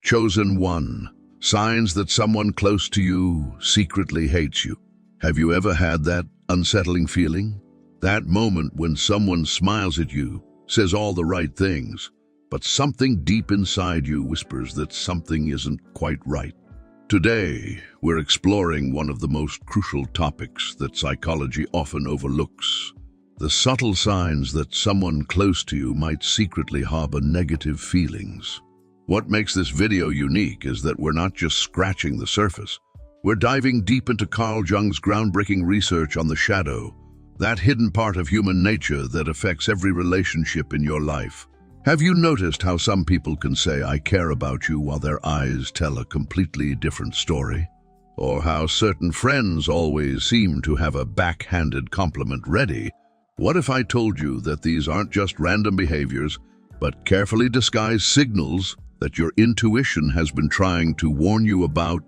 Chosen one. Signs that someone close to you secretly hates you. Have you ever had that unsettling feeling? That moment when someone smiles at you, says all the right things, but something deep inside you whispers that something isn't quite right. Today, we're exploring one of the most crucial topics that psychology often overlooks: the subtle signs that someone close to you might secretly harbor negative feelings. What makes this video unique is that we're not just scratching the surface. We're diving deep into Carl Jung's groundbreaking research on the shadow, that hidden part of human nature that affects every relationship in your life. Have you noticed how some people can say, "I care about you," while their eyes tell a completely different story? Or how certain friends always seem to have a backhanded compliment ready? What if I told you that these aren't just random behaviors, but carefully disguised signals that your intuition has been trying to warn you about?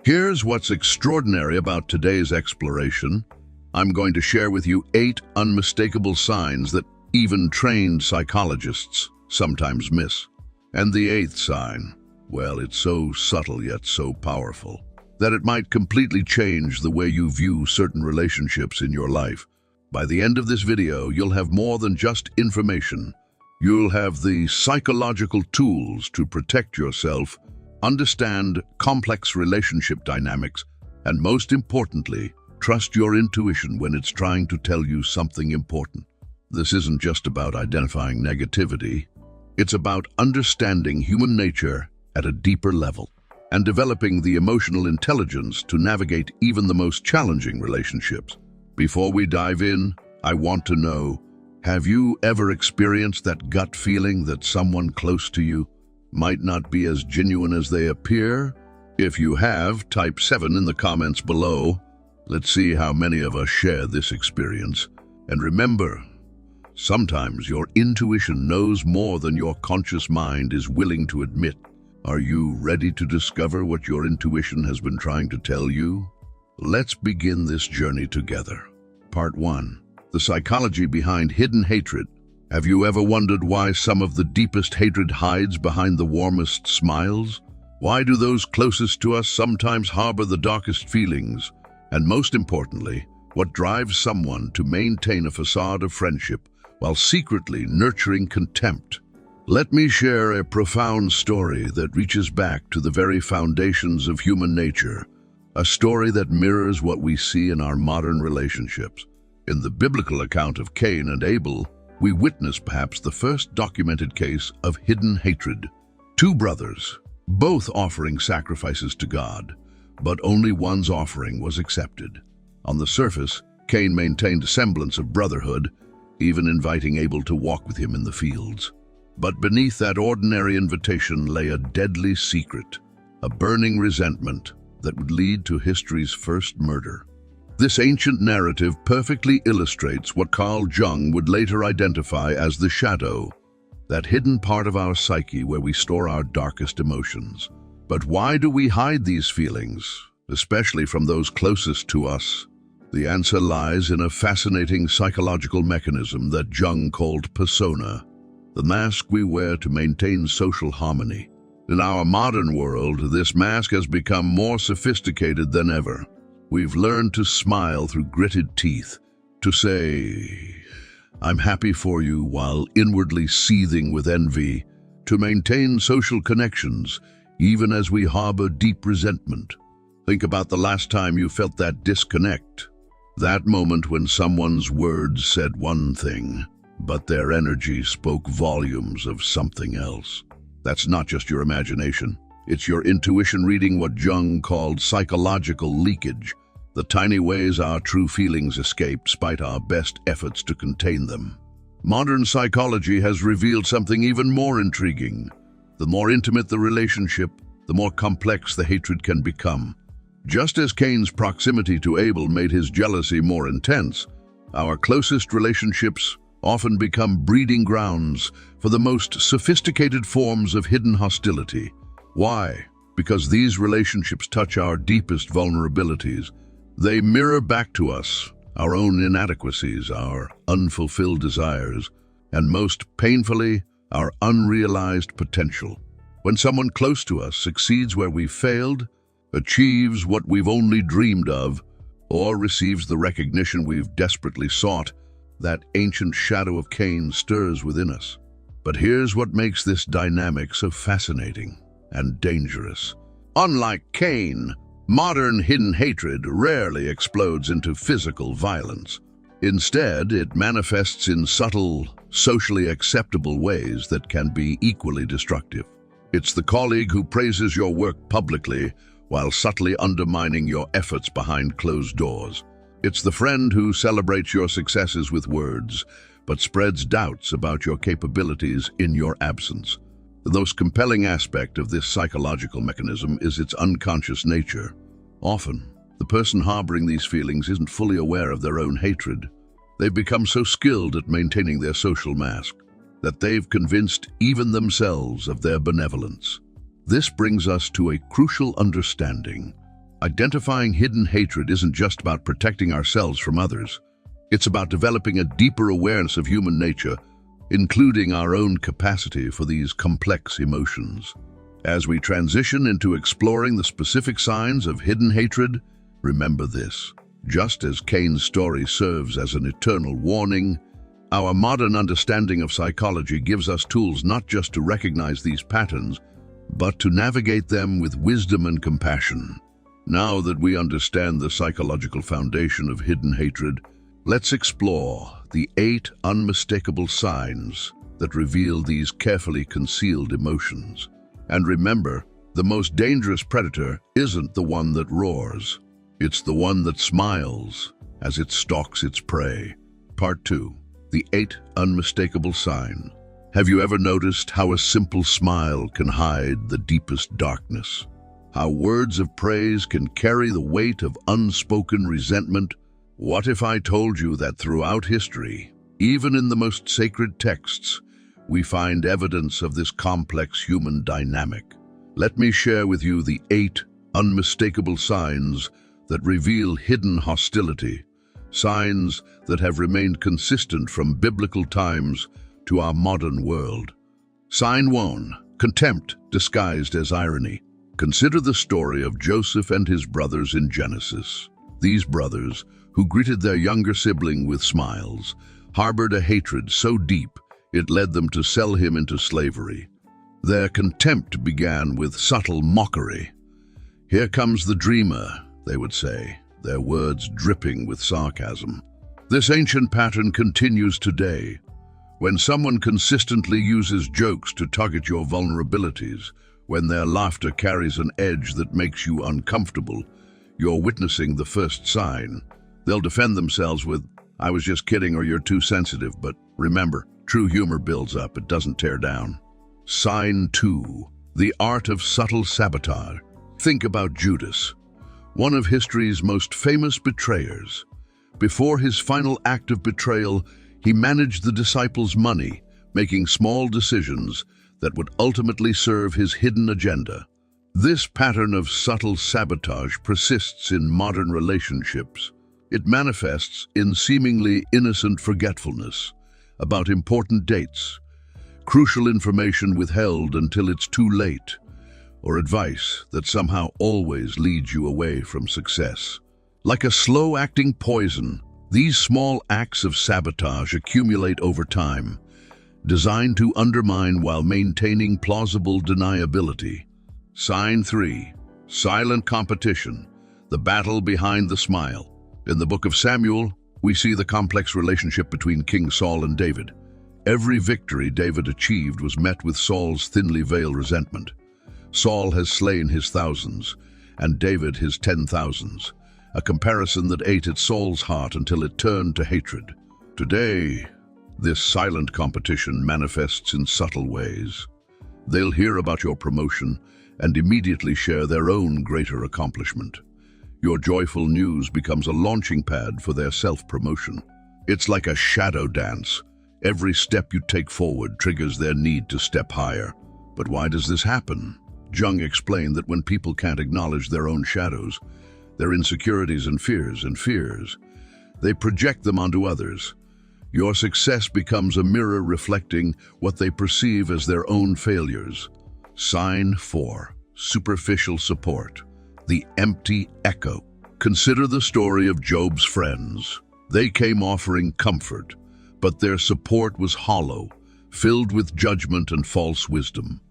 Here's what's extraordinary about today's exploration. I'm going to share with you 8 unmistakable signs that even trained psychologists sometimes miss. And the 8th sign, well, it's so subtle yet so powerful that it might completely change the way you view certain relationships in your life. By the end of this video, you'll have more than just information. You'll have the psychological tools to protect yourself, understand complex relationship dynamics, and most importantly, trust your intuition when it's trying to tell you something important. This isn't just about identifying negativity. It's about understanding human nature at a deeper level and developing the emotional intelligence to navigate even the most challenging relationships. Before we dive in, I want to know, have you ever experienced that gut feeling that someone close to you might not be as genuine as they appear? If you have, type 7 in the comments below. Let's see how many of us share this experience. And remember, sometimes your intuition knows more than your conscious mind is willing to admit. Are you ready to discover what your intuition has been trying to tell you? Let's begin this journey together. Part 1. The psychology behind hidden hatred. Have you ever wondered why some of the deepest hatred hides behind the warmest smiles? Why do those closest to us sometimes harbor the darkest feelings? And most importantly, what drives someone to maintain a facade of friendship while secretly nurturing contempt? Let me share a profound story that reaches back to the very foundations of human nature, a story that mirrors what we see in our modern relationships. In the biblical account of Cain and Abel, we witness perhaps the first documented case of hidden hatred. 2 brothers, both offering sacrifices to God, but only one's offering was accepted. On the surface, Cain maintained a semblance of brotherhood, even inviting Abel to walk with him in the fields. But beneath that ordinary invitation lay a deadly secret, a burning resentment that would lead to history's first murder. This ancient narrative perfectly illustrates what Carl Jung would later identify as the shadow, that hidden part of our psyche where we store our darkest emotions. But why do we hide these feelings, especially from those closest to us? The answer lies in a fascinating psychological mechanism that Jung called persona, the mask we wear to maintain social harmony. In our modern world, this mask has become more sophisticated than ever. We've learned to smile through gritted teeth, to say, "I'm happy for you," while inwardly seething with envy, to maintain social connections, even as we harbor deep resentment. Think about the last time you felt that disconnect. That moment when someone's words said one thing, but their energy spoke volumes of something else. That's not just your imagination. It's your intuition reading what Jung called psychological leakage, the tiny ways our true feelings escape despite our best efforts to contain them. Modern psychology has revealed something even more intriguing. The more intimate the relationship, the more complex the hatred can become. Just as Cain's proximity to Abel made his jealousy more intense, our closest relationships often become breeding grounds for the most sophisticated forms of hidden hostility. Why? Because these relationships touch our deepest vulnerabilities. They mirror back to us our own inadequacies, our unfulfilled desires, and most painfully, our unrealized potential. When someone close to us succeeds where we failed, achieves what we've only dreamed of, or receives the recognition we've desperately sought, that ancient shadow of Cain stirs within us. But here's what makes this dynamic so fascinating and dangerous. Unlike Cain, modern hidden hatred rarely explodes into physical violence. Instead, it manifests in subtle, socially acceptable ways that can be equally destructive. It's the colleague who praises your work publicly while subtly undermining your efforts behind closed doors. It's the friend who celebrates your successes with words, but spreads doubts about your capabilities in your absence. The most compelling aspect of this psychological mechanism is its unconscious nature. Often, the person harboring these feelings isn't fully aware of their own hatred. They've become so skilled at maintaining their social mask that they've convinced even themselves of their benevolence. This brings us to a crucial understanding. Identifying hidden hatred isn't just about protecting ourselves from others. It's about developing a deeper awareness of human nature, including our own capacity for these complex emotions. As we transition into exploring the specific signs of hidden hatred, remember this: just as Cain's story serves as an eternal warning, our modern understanding of psychology gives us tools not just to recognize these patterns, but to navigate them with wisdom and compassion. Now that we understand the psychological foundation of hidden hatred, let's explore the 8 unmistakable signs that reveal these carefully concealed emotions. And remember, the most dangerous predator isn't the one that roars. It's the one that smiles as it stalks its prey. Part 2. The 8 unmistakable signs. Have you ever noticed how a simple smile can hide the deepest darkness? How words of praise can carry the weight of unspoken resentment? What if I told you that throughout history, even in the most sacred texts, we find evidence of this complex human dynamic? Let me share with you the 8 unmistakable signs that reveal hidden hostility, signs that have remained consistent from biblical times to our modern world. Sign 1. Contempt disguised as irony. Consider the story of Joseph and his brothers in Genesis. These brothers, who greeted their younger sibling with smiles, harbored a hatred so deep it led them to sell him into slavery. Their contempt began with subtle mockery. "Here comes the dreamer," they would say, their words dripping with sarcasm. This ancient pattern continues today. When someone consistently uses jokes to tug at your vulnerabilities, when their laughter carries an edge that makes you uncomfortable, you're witnessing the first sign. They'll defend themselves with, "I was just kidding," or "You're too sensitive." But remember, true humor builds up, it doesn't tear down. Sign 2. The art of subtle sabotage. Think about Judas, one of history's most famous betrayers. Before his final act of betrayal, he managed the disciples' money, making small decisions that would ultimately serve his hidden agenda. This pattern of subtle sabotage persists in modern relationships. It manifests in seemingly innocent forgetfulness about important dates, crucial information withheld until it's too late, or advice that somehow always leads you away from success. Like a slow-acting poison, these small acts of sabotage accumulate over time, designed to undermine while maintaining plausible deniability. Sign 3. Silent competition, the battle behind the smile. In the book of Samuel, we see the complex relationship between King Saul and David. Every victory David achieved was met with Saul's thinly veiled resentment. Saul has slain his thousands, and David his 10,000s, a comparison that ate at Saul's heart until it turned to hatred. Today, this silent competition manifests in subtle ways. They'll hear about your promotion and immediately share their own greater accomplishment. Your joyful news becomes a launching pad for their self-promotion. It's like a shadow dance. Every step you take forward triggers their need to step higher. But why does this happen? Jung explained that when people can't acknowledge their own shadows, their insecurities and fears, they project them onto others. Your success becomes a mirror reflecting what they perceive as their own failures. Sign 4. Superficial support. The empty echo. Consider the story of Job's friends. They came offering comfort, but their support was hollow, filled with judgment and false wisdom.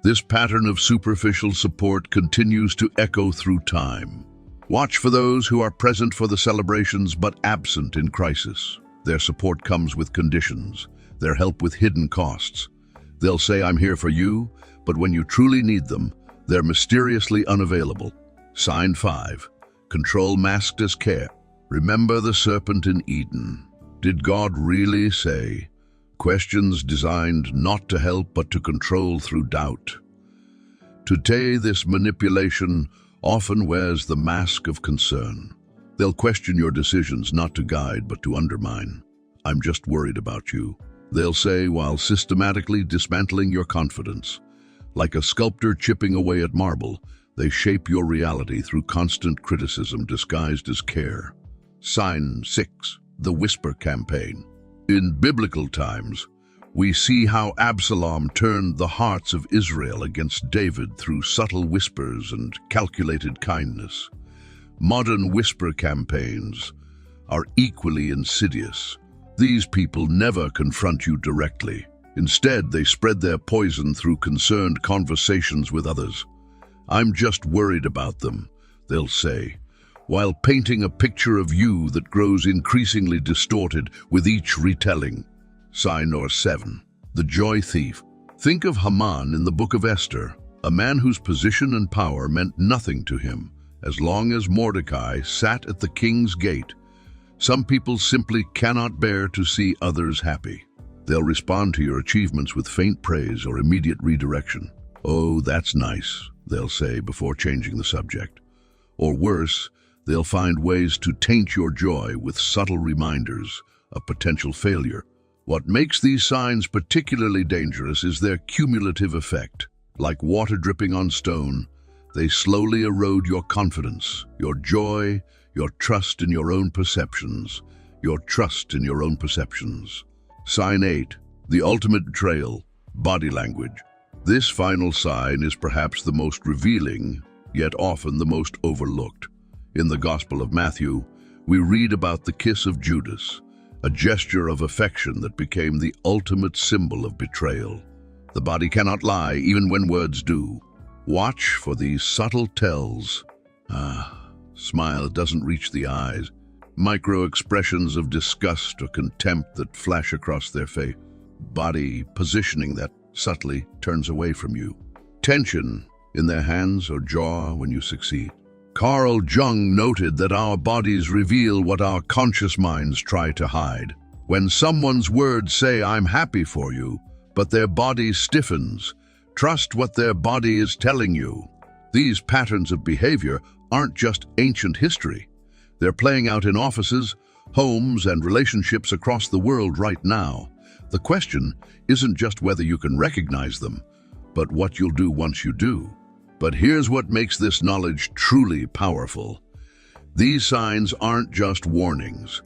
This pattern of superficial support continues to echo through time. Watch for those who are present for the celebrations but absent in crisis. Their support comes with conditions, their help with hidden costs. They'll say, "I'm here for you," but when you truly need them, they're mysteriously unavailable. Sign 5. Control masked as care. Remember the serpent in Eden. Did God really say? Questions designed not to help but to control through doubt. Today, this manipulation often wears the mask of concern. They'll question your decisions not to guide but to undermine. "I'm just worried about you," they'll say while systematically dismantling your confidence. Like a sculptor chipping away at marble, they shape your reality through constant criticism disguised as care. Sign 6. The Whisper Campaign. In biblical times, we see how Absalom turned the hearts of Israel against David through subtle whispers and calculated kindness. Modern whisper campaigns are equally insidious. These people never confront you directly. Instead, they spread their poison through concerned conversations with others. "I'm just worried about them," they'll say, while painting a picture of you that grows increasingly distorted with each retelling. Sign 7. The Joy Thief. Think of Haman in the Book of Esther, a man whose position and power meant nothing to him, as long as Mordecai sat at the king's gate. Some people simply cannot bear to see others happy. They'll respond to your achievements with faint praise or immediate redirection. "Oh, that's nice," they'll say before changing the subject. Or worse, they'll find ways to taint your joy with subtle reminders of potential failure. What makes these signs particularly dangerous is their cumulative effect. Like water dripping on stone, they slowly erode your confidence, your joy, your trust in your own perceptions, Sign 8. The ultimate betrayal. Body language. This final sign is perhaps the most revealing, yet often the most overlooked. In the Gospel of Matthew, we read about the kiss of Judas, a gesture of affection that became the ultimate symbol of betrayal. The body cannot lie, even when words do. Watch for these subtle tells. Smile doesn't reach the eyes. Micro-expressions of disgust or contempt that flash across their face. Body positioning that subtly turns away from you. Tension in their hands or jaw when you succeed. Carl Jung noted that our bodies reveal what our conscious minds try to hide. When someone's words say, "I'm happy for you," but their body stiffens, trust what their body is telling you. These patterns of behavior aren't just ancient history. They're playing out in offices, homes, and relationships across the world right now. The question isn't just whether you can recognize them, but what you'll do once you do. But here's what makes this knowledge truly powerful. These signs aren't just warnings.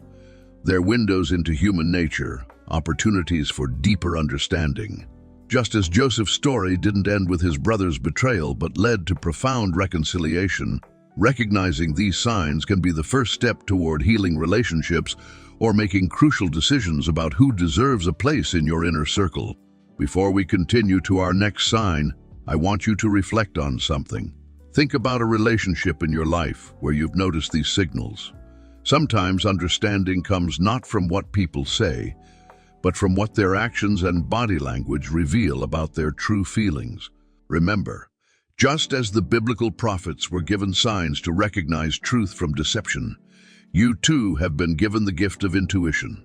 They're windows into human nature, opportunities for deeper understanding. Just as Joseph's story didn't end with his brother's betrayal but led to profound reconciliation, recognizing these signs can be the first step toward healing relationships or making crucial decisions about who deserves a place in your inner circle. Before we continue to our next sign, I want you to reflect on something. Think about a relationship in your life where you've noticed these signals. Sometimes understanding comes not from what people say, but from what their actions and body language reveal about their true feelings. Remember, just as the biblical prophets were given signs to recognize truth from deception, you too have been given the gift of intuition.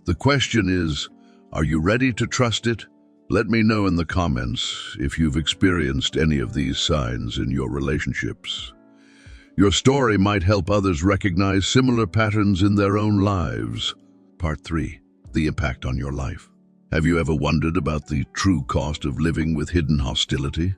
The question is, are you ready to trust it? Let me know in the comments if you've experienced any of these signs in your relationships. Your story might help others recognize similar patterns in their own lives. Part 3. The impact on your life. Have you ever wondered about the true cost of living with hidden hostility?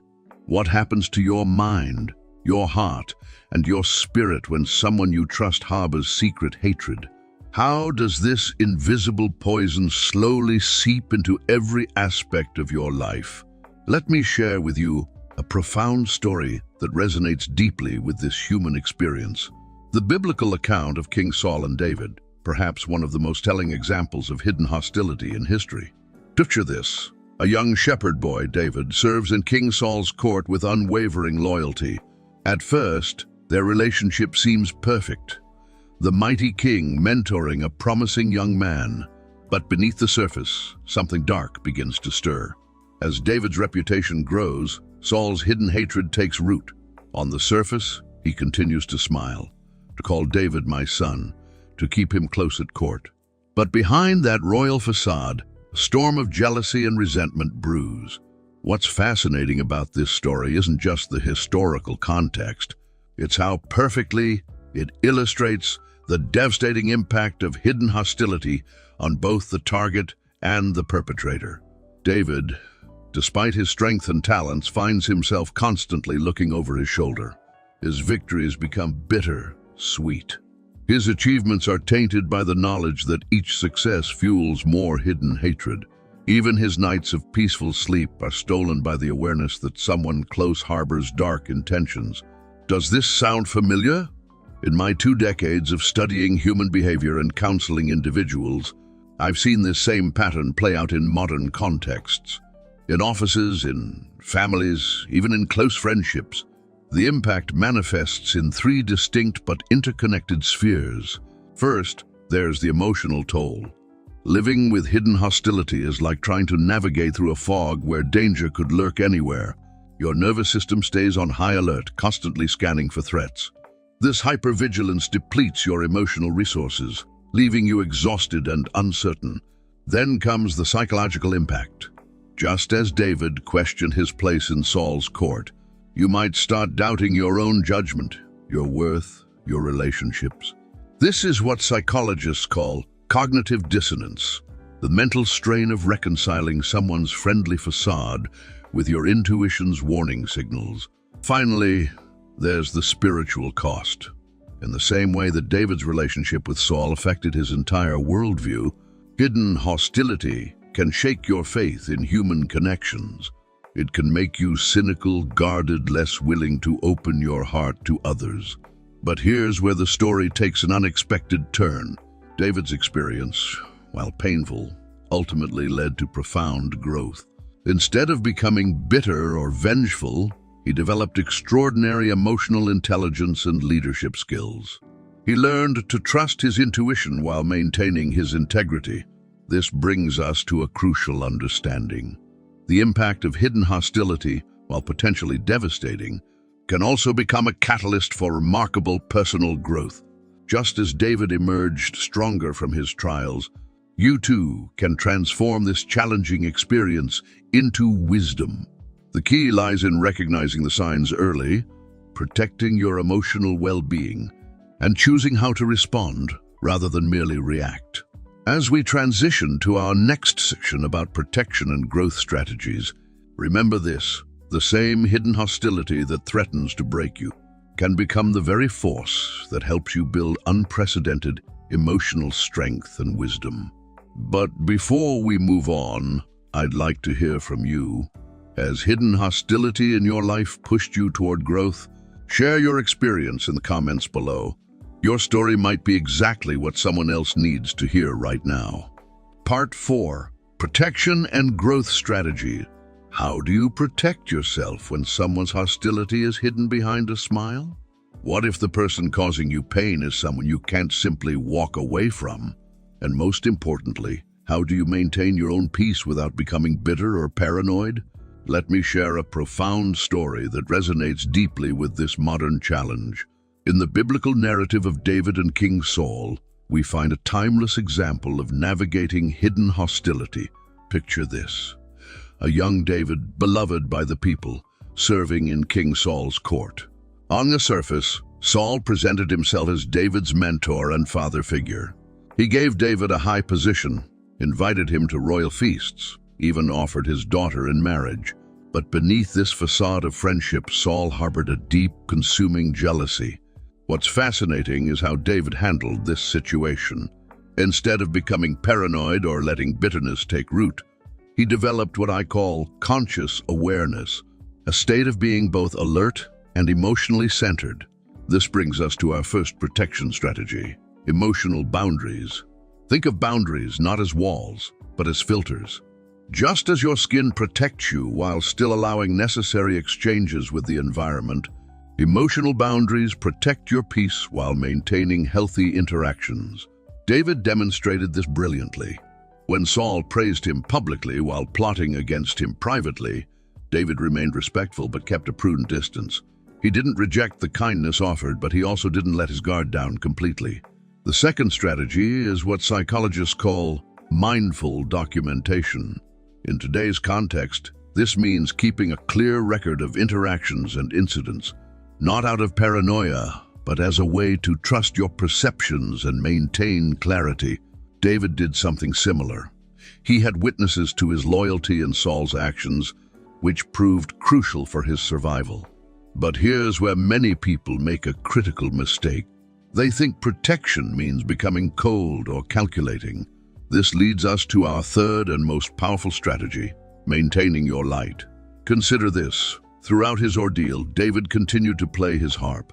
What happens to your mind, your heart, and your spirit when someone you trust harbors secret hatred? How does this invisible poison slowly seep into every aspect of your life? Let me share with you a profound story that resonates deeply with this human experience. The biblical account of King Saul and David, perhaps one of the most telling examples of hidden hostility in history. Picture this. A young shepherd boy, David, serves in King Saul's court with unwavering loyalty. At first, their relationship seems perfect. The mighty king mentoring a promising young man. But beneath the surface, something dark begins to stir. As David's reputation grows, Saul's hidden hatred takes root. On the surface, he continues to smile, to call David my son, to keep him close at court. But behind that royal facade, a storm of jealousy and resentment brews. What's fascinating about this story isn't just the historical context, it's how perfectly it illustrates the devastating impact of hidden hostility on both the target and the perpetrator. David, despite his strength and talents, finds himself constantly looking over his shoulder. His victories become bitter, sweet. His achievements are tainted by the knowledge that each success fuels more hidden hatred. Even his nights of peaceful sleep are stolen by the awareness that someone close harbors dark intentions. Does this sound familiar? In my 2 decades of studying human behavior and counseling individuals, I've seen this same pattern play out in modern contexts. In offices, in families, even in close friendships. The impact manifests in 3 distinct but interconnected spheres. First, there's the emotional toll. Living with hidden hostility is like trying to navigate through a fog where danger could lurk anywhere. Your nervous system stays on high alert, constantly scanning for threats. This hypervigilance depletes your emotional resources, leaving you exhausted and uncertain. Then comes the psychological impact. Just as David questioned his place in Saul's court, you might start doubting your own judgment, your worth, your relationships. This is what psychologists call cognitive dissonance, the mental strain of reconciling someone's friendly facade with your intuition's warning signals. Finally, there's the spiritual cost. In the same way that David's relationship with Saul affected his entire worldview, hidden hostility can shake your faith in human connections. It can make you cynical, guarded, less willing to open your heart to others. But here's where the story takes an unexpected turn. David's experience, while painful, ultimately led to profound growth. Instead of becoming bitter or vengeful, he developed extraordinary emotional intelligence and leadership skills. He learned to trust his intuition while maintaining his integrity. This brings us to a crucial understanding. The impact of hidden hostility, while potentially devastating, can also become a catalyst for remarkable personal growth. Just as David emerged stronger from his trials, you too can transform this challenging experience into wisdom. The key lies in recognizing the signs early, protecting your emotional well-being, and choosing how to respond rather than merely react. As we transition to our next section about protection and growth strategies, remember this: the same hidden hostility that threatens to break you can become the very force that helps you build unprecedented emotional strength and wisdom. But before we move on, I'd like to hear from you. Has hidden hostility in your life pushed you toward growth? Share your experience in the comments below. Your story might be exactly what someone else needs to hear right now. Part 4. Protection and Growth Strategy. How do you protect yourself when someone's hostility is hidden behind a smile? What if the person causing you pain is someone you can't simply walk away from? And most importantly, how do you maintain your own peace without becoming bitter or paranoid? Let me share a profound story that resonates deeply with this modern challenge. In the biblical narrative of David and King Saul, we find a timeless example of navigating hidden hostility. Picture this: a young David, beloved by the people, serving in King Saul's court. On the surface, Saul presented himself as David's mentor and father figure. He gave David a high position, invited him to royal feasts, even offered his daughter in marriage. But beneath this facade of friendship, Saul harbored a deep, consuming jealousy. What's fascinating is how David handled this situation. Instead of becoming paranoid or letting bitterness take root, he developed what I call conscious awareness, a state of being both alert and emotionally centered. This brings us to our first protection strategy, emotional boundaries. Think of boundaries not as walls, but as filters. Just as your skin protects you while still allowing necessary exchanges with the environment, emotional boundaries protect your peace while maintaining healthy interactions. David demonstrated this brilliantly. When Saul praised him publicly while plotting against him privately, David remained respectful but kept a prudent distance. He didn't reject the kindness offered, but he also didn't let his guard down completely. The second strategy is what psychologists call mindful documentation. In today's context, this means keeping a clear record of interactions and incidents, not out of paranoia, but as a way to trust your perceptions and maintain clarity. David did something similar. He had witnesses to his loyalty and Saul's actions, which proved crucial for his survival. But here's where many people make a critical mistake. They think protection means becoming cold or calculating. This leads us to our third and most powerful strategy, maintaining your light. Consider this. Throughout his ordeal, David continued to play his harp,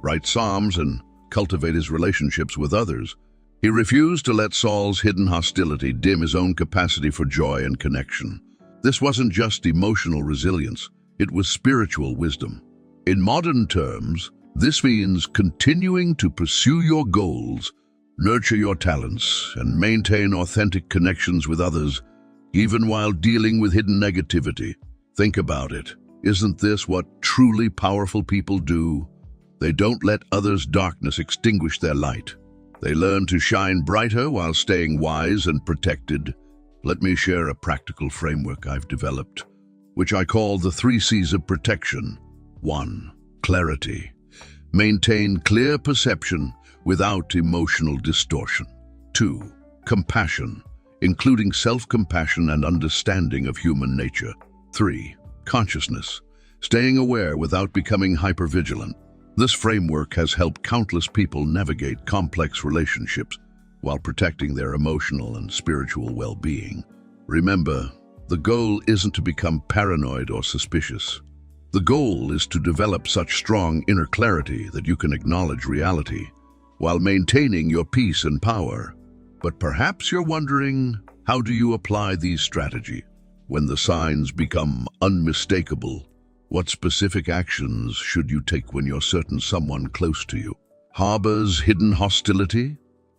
write psalms, and cultivate his relationships with others. He refused to let Saul's hidden hostility dim his own capacity for joy and connection. This wasn't just emotional resilience, it was spiritual wisdom. In modern terms, this means continuing to pursue your goals, nurture your talents, and maintain authentic connections with others, even while dealing with hidden negativity. Think about it. Isn't this what truly powerful people do? They don't let others' darkness extinguish their light. They learn to shine brighter while staying wise and protected. Let me share a practical framework I've developed, which I call the 3 C's of protection. 1. Clarity. Maintain clear perception without emotional distortion. 2. Compassion, including self-compassion and understanding of human nature. 3. Consciousness, staying aware without becoming hypervigilant. This framework has helped countless people navigate complex relationships while protecting their emotional and spiritual well-being. Remember, the goal isn't to become paranoid or suspicious. The goal is to develop such strong inner clarity that you can acknowledge reality while maintaining your peace and power. But perhaps you're wondering, how do you apply these strategies? When the signs become unmistakable, what specific actions should you take when you're certain someone close to you harbors hidden hostility?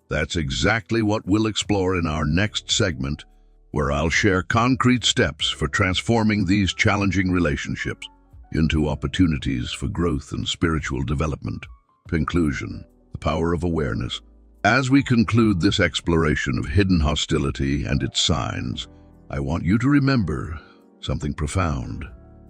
That's exactly what we'll explore in our next segment, where I'll share concrete steps for transforming these challenging relationships into opportunities for growth and spiritual development. Conclusion: the power of awareness. As we conclude this exploration of hidden hostility and its signs, I want you to remember something profound.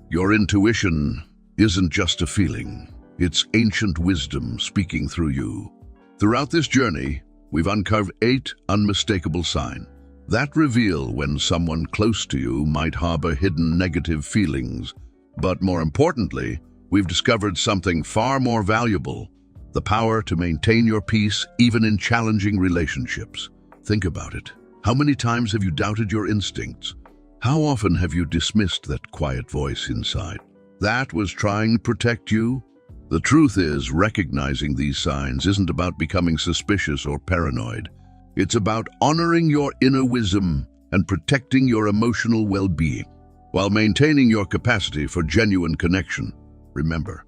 Your intuition isn't just a feeling, it's ancient wisdom speaking through you. Throughout this journey, we've uncovered 8 unmistakable signs that reveal when someone close to you might harbor hidden negative feelings. But more importantly, we've discovered something far more valuable: the power to maintain your peace even in challenging relationships. Think about it. How many times have you doubted your instincts? How often have you dismissed that quiet voice inside that was trying to protect you? The truth is, recognizing these signs isn't about becoming suspicious or paranoid. It's about honoring your inner wisdom and protecting your emotional well-being, while maintaining your capacity for genuine connection. Remember,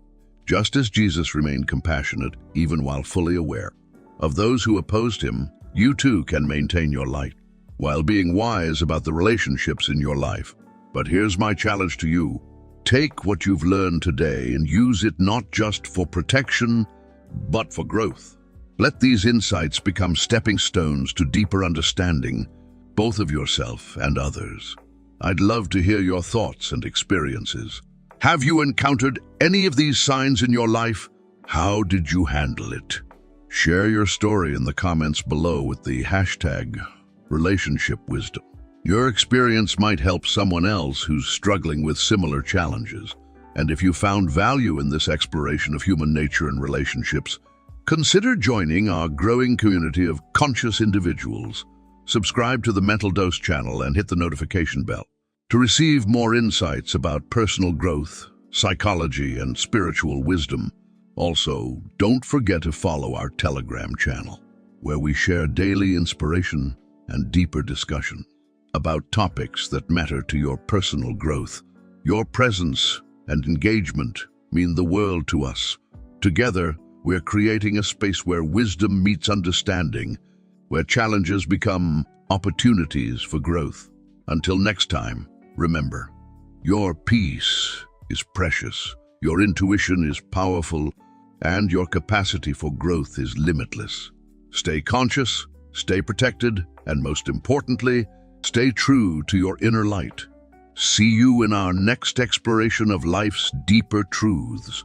just as Jesus remained compassionate even while fully aware of those who opposed him, you too can maintain your light, while being wise about the relationships in your life. But here's my challenge to you. Take what you've learned today and use it not just for protection, but for growth. Let these insights become stepping stones to deeper understanding, both of yourself and others. I'd love to hear your thoughts and experiences. Have you encountered any of these signs in your life? How did you handle it? Share your story in the comments below with the hashtag Relationship Wisdom. Your experience might help someone else who's struggling with similar challenges. And if you found value in this exploration of human nature and relationships, consider joining our growing community of conscious individuals. subscribe to the Mental Dose channel and hit the notification bell to receive more insights about personal growth, psychology, and spiritual wisdom. Also, don't forget to follow our Telegram channel, where we share daily inspiration and deeper discussion about topics that matter to your personal growth. Your presence and engagement mean the world to us. Together, we're creating a space where wisdom meets understanding, where challenges become opportunities for growth. Until next time, remember, your peace is precious, your intuition is powerful, and your capacity for growth is limitless. Stay conscious, stay protected, and most importantly, stay true to your inner light. See you in our next exploration of life's deeper truths.